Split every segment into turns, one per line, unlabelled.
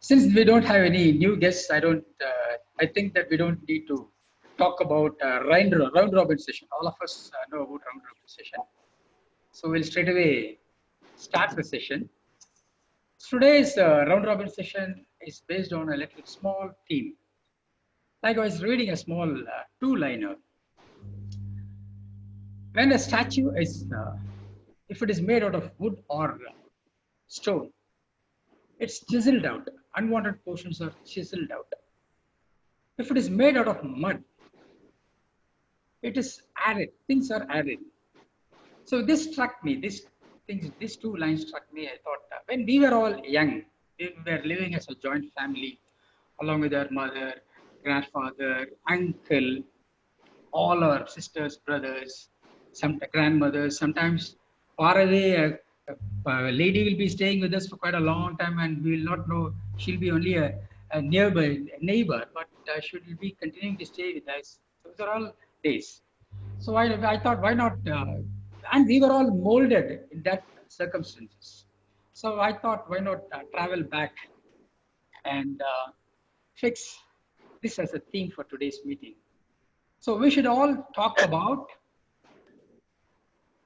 Since we don't have any new guests, I don't. I think that we don't need to talk about round robin session. All of us know about round robin session, so we'll straight away start the session. Today's round robin session is based on a little small theme. Like I was reading a small two-liner. When a statue is, if it is made out of wood or stone, it's chiseled out. Unwanted portions are chiseled out. If it is made out of mud, it is added. Things are added. So this struck me. These two lines struck me. I thought when we were all young, we were living as a joint family, along with our mother, grandfather, uncle, all our sisters, brothers, some grandmothers. Sometimes far away, a lady will be staying with us for quite a long time, and we will not know she'll be only a nearby neighbor, but she will be continuing to stay with us. Those are all days. So I thought, why not? And we were all molded in that circumstances. So I thought, why not travel back and fix this as a theme for today's meeting. So we should all talk about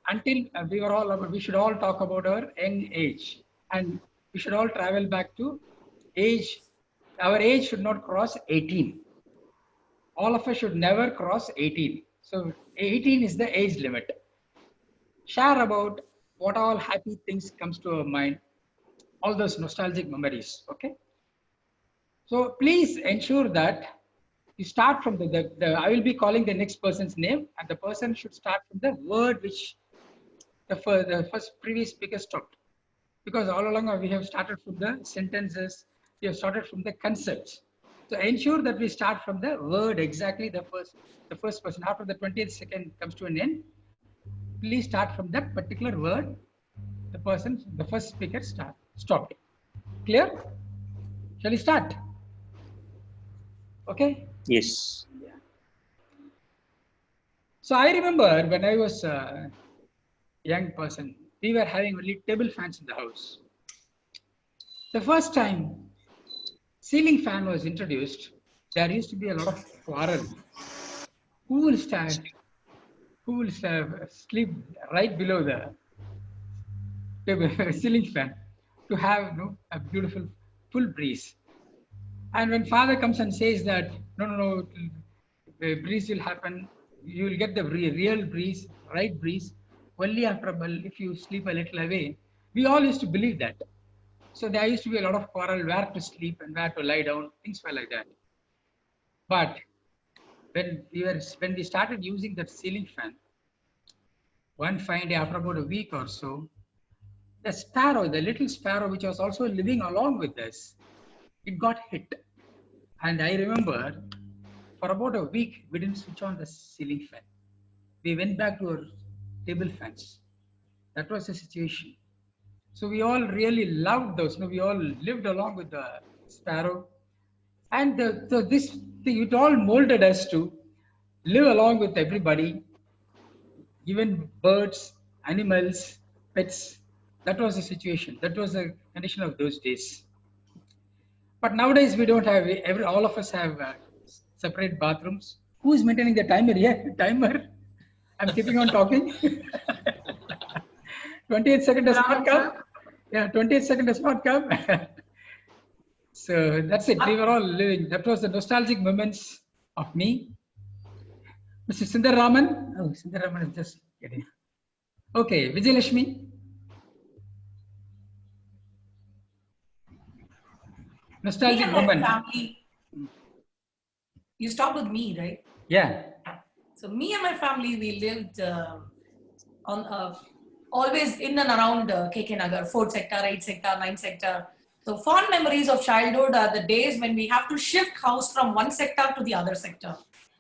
until we should all talk about our young age, and we should all travel back to age. Our age should not cross 18. All of us should never cross 18. So 18 is the age limit. Share about what all happy things comes to our mind, all those nostalgic memories. Okay. So please ensure that you start from I will be calling the next person's name, and the person should start from the word which the first previous speaker stopped. Because all along we have started from the sentences, we have started from the concepts. So ensure that we start from the word exactly the first person. After the 20th second comes to an end, please start from that particular word the first speaker stopped. Clear? Shall we start? Okay?
Yes.
Yeah. So I remember when I was a young person, we were having only table fans in the house. The first time ceiling fan was introduced, there used to be a lot of quarrel. Who will stand? Who will sleep right below the ceiling fan to have a beautiful full breeze? And when father comes and says that no, the breeze will happen, you will get the real breeze, right breeze, only after if you sleep a little away. We all used to believe that. So there used to be a lot of quarrel where to sleep and where to lie down. Things were like that. But when we started using that ceiling fan, one fine day after about a week or so, the little sparrow, which was also living along with us, it got hit. And I remember for about a week, we didn't switch on the ceiling fan. We went back to our table fans. That was the situation. So we all really loved those. We all lived along with the sparrow. And it all molded us to live along with everybody, even birds, animals, pets. That was the situation. That was the condition of those days. But nowadays we don't have all of us have separate bathrooms. Who is maintaining the timer here? Timer. I'm keeping on talking. 28 seconds does not come. Yeah, 28 seconds does not come. So that's it. We were all living. That was the nostalgic moments of me. Mr. Sundar Raman. Oh, Sundar Raman is just getting. Okay, Vijay Lakshmi. Nostalgic moment.
Family. You stopped with me, right?
Yeah.
So me and my family, we lived always in and around KK Nagar, 4th sector, 8th sector, 9th sector. So fond memories of childhood are the days when we have to shift house from one sector to the other sector.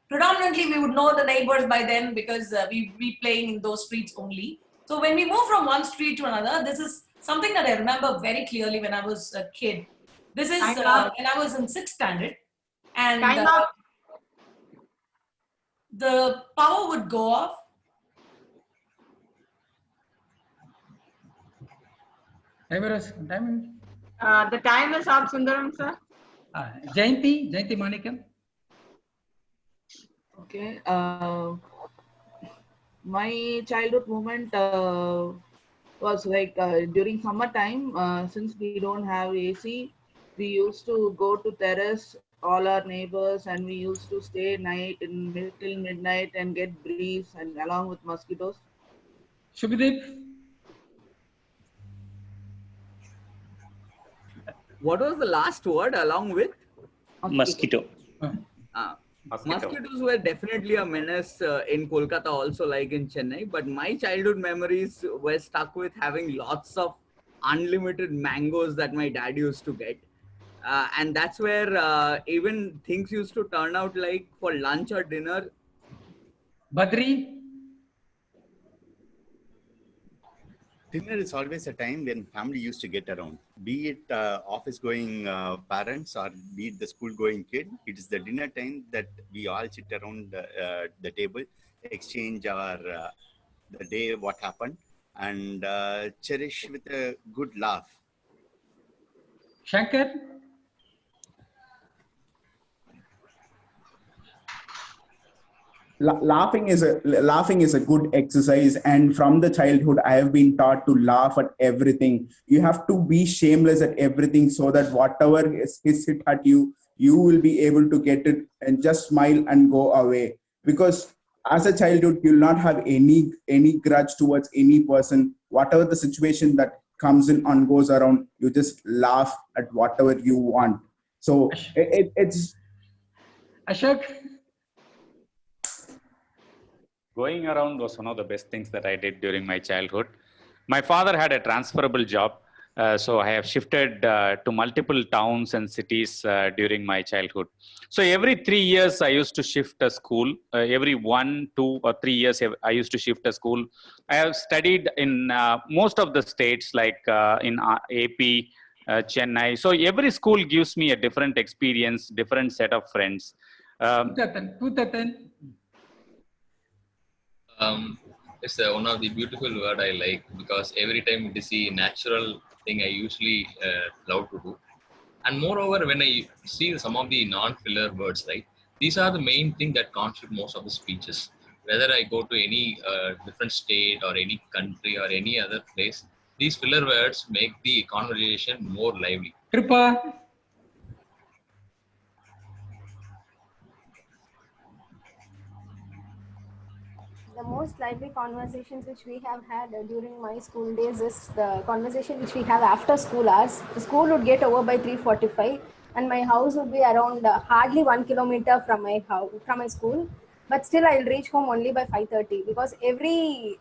Predominantly, we would know the neighbors by then because we be playing in those streets only. So when we move from one street to another, this is something that I remember very clearly when I was a kid. This is when I was in 6th standard, and the power would go off.
Timing.
The time is up, Sundaram sir.
Jayanti Manikam.
Okay. My childhood moment was like during summertime. Since we don't have AC, we used to go to terrace, all our neighbors, and we used to stay night till midnight and get breeze and along with mosquitoes.
Shubhadeep.
What was the last word along with?
Mosquito.
Mosquitoes were definitely a menace in Kolkata, also like in Chennai. But my childhood memories were stuck with having lots of unlimited mangoes that my dad used to get. And that's where even things used to turn out like for lunch or dinner.
Badri.
Dinner is always a time when family used to get around, be it office going parents or be it the school going kid. It is the dinner time that we all sit around the table, exchange our the day, what happened, and cherish with a good laugh.
Shankar.
Laughing is a good exercise, and from the childhood I have been taught to laugh at everything. You have to be shameless at everything, so that whatever is hit at you, you will be able to get it and just smile and go away. Because as a childhood, you'll not have any grudge towards any person. Whatever the situation that comes in and goes around, you just laugh at whatever you want. So it's
Ashok.
Going around was one of the best things that I did during my childhood. My father had a transferable job, so I have shifted to multiple towns and cities during my childhood. So every 3 years, I used to shift a school. Every 1, 2, or 3 years, I used to shift a school. I have studied in most of the states, like in AP, Chennai. So every school gives me a different experience, different set of friends.
Putatan.
It's one of the beautiful word I like, because every time it is a natural thing I usually love to do. And moreover, when I see some of the non-filler words, right, these are the main thing that constitute most of the speeches. Whether I go to any different state or any country or any other place, these filler words make the conversation more lively.
Kripa.
The most lively conversations which we have had during my school days is the conversation which we have after school hours. The school would get over by 3:45, and my house would be around hardly 1 kilometer from my house, from my school. But still, I'll reach home only by 5:30, because every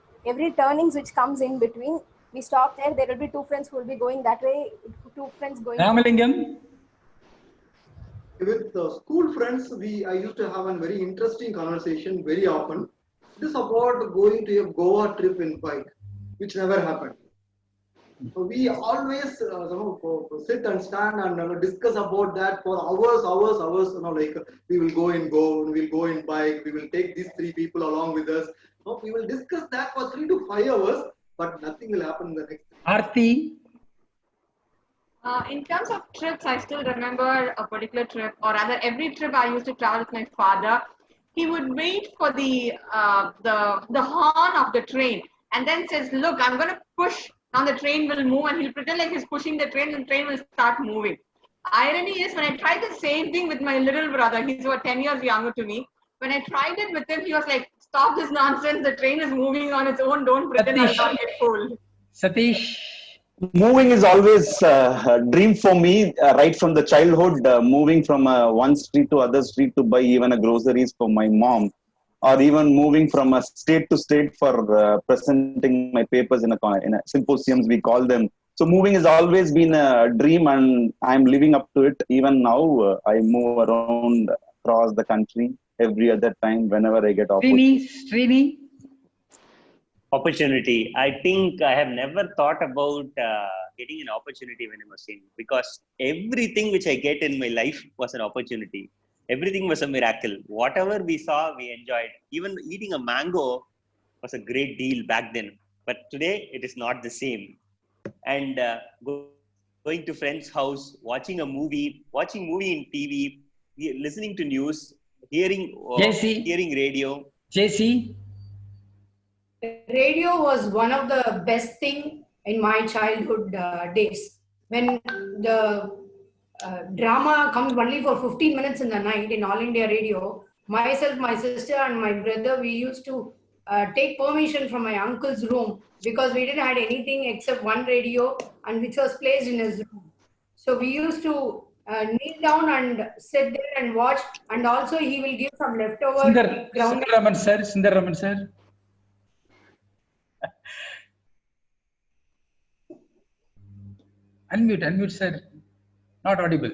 turnings which comes in between, we stop there. There will be two friends who will be going that way, two friends going.
Ramalingam.
With school friends, I used to have a very interesting conversation very often. It is about going to a Goa trip in bike, which never happened. So we always sit and stand and discuss about that for hours. Like we will go in Goa, we'll go in bike, we will take these 3 people along with us. We will discuss that for 3 to 5 hours, but nothing will happen in the next.
Aarti.
In terms of trips, I still remember a particular trip, or rather every trip I used to travel with my father. He would wait for the horn of the train and then says, "Look, I'm going to push. Now the train will move," and he'll pretend like he's pushing the train, and the train will start moving. Irony is, when I tried the same thing with my little brother, he's about 10 years younger to me. When I tried it with him, he was like, "Stop this nonsense. The train is moving on its own. Don't pretend I'll not get fooled."
Satish.
Moving is always a dream for me, right from the childhood, moving from one street to other street to buy even a groceries for my mom, or even moving from a state to state for presenting my papers in a symposiums, we call them. So moving has always been a dream, and I'm living up to it. Even now, I move around across the country every other time whenever I get opportunity.
Srini.
Opportunity. I think I have never thought about getting an opportunity when I was in, because everything which I get in my life was an opportunity. Everything was a miracle. Whatever we saw, we enjoyed. Even eating a mango was a great deal back then. But today, it is not the same. And going going to friend's house, watching movie in TV, listening to news, hearing radio.
JC?
Radio was one of the best thing in my childhood days. When the drama comes only for 15 minutes in the night in All India Radio, myself, my sister and my brother, we used to take permission from my uncle's room because we didn't have anything except one radio and which was placed in his room. So we used to kneel down and sit there and watch, and also he will give some leftover ground.
Sundar Raman sir. Unmute sir. Not audible.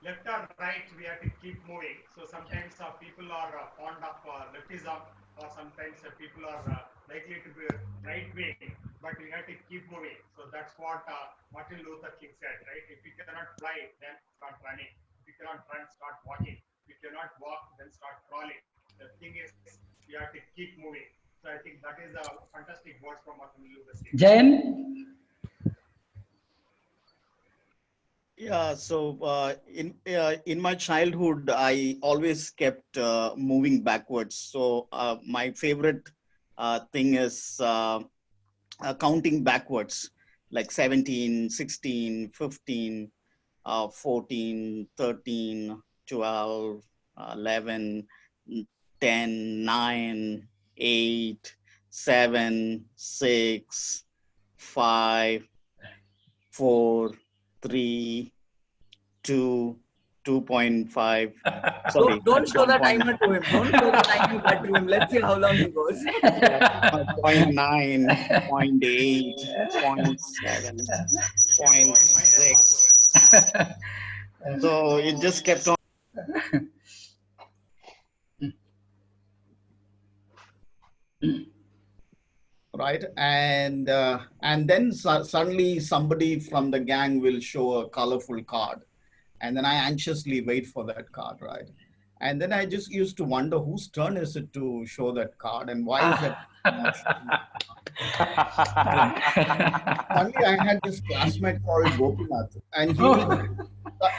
Left or right, we have to keep moving. So sometimes people are fond of leftism, or sometimes people are likely to be right wing, but we have to keep moving. So that's what Martin Luther King said, right? If you cannot fly, then start running. If you cannot run, start walking. If you cannot walk, then start crawling. The thing is, we have to keep moving. So I think that is a fantastic words from Martin Luther King.
Jayan?
Yeah, so in my childhood, I always kept moving backwards. So my favorite thing is counting backwards, like 17, 16, 15, 14, 13, 12, 11, 10, 9, 8, 7, 6, 5, 4, 3, 2, 2.5. Sorry.
Don't show the timer to him. Don't show the timer to him. Let's see how long he goes.
0.9, 0.8, 0.7, 0.6. So it just kept on. Right, and then suddenly somebody from the gang will show a colorful card, and then I anxiously wait for that card, right? And then I just used to wonder whose turn is it to show that card, and why is that? Suddenly I had this classmate called Gopinath, and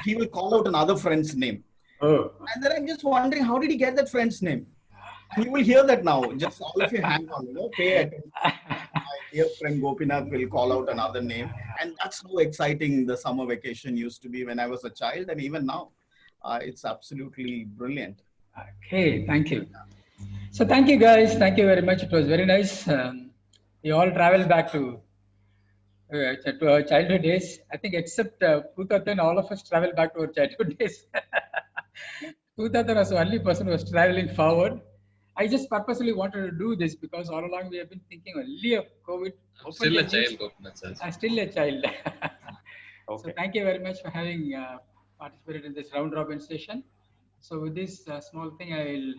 he will call out another friend's name.
Oh.
And then I'm just wondering, how did he get that friend's name? You will hear that now. Just all of you hang on, pay attention. My dear friend Gopinath will call out another name. And that's how exciting the summer vacation used to be when I was a child. And even now, it's absolutely brilliant.
Okay, thank you. So thank you guys. Thank you very much. It was very nice. We all traveled back to our childhood days. I think except Putatan, all of us traveled back to our childhood days. Putatan was the only person who was traveling forward. I just purposely wanted to do this because all along we have been thinking only of COVID.
I'm still a child, Gopinath.
I'm still a child.
Okay.
So thank you very much for having participated in this round robin session. So with this small thing, I will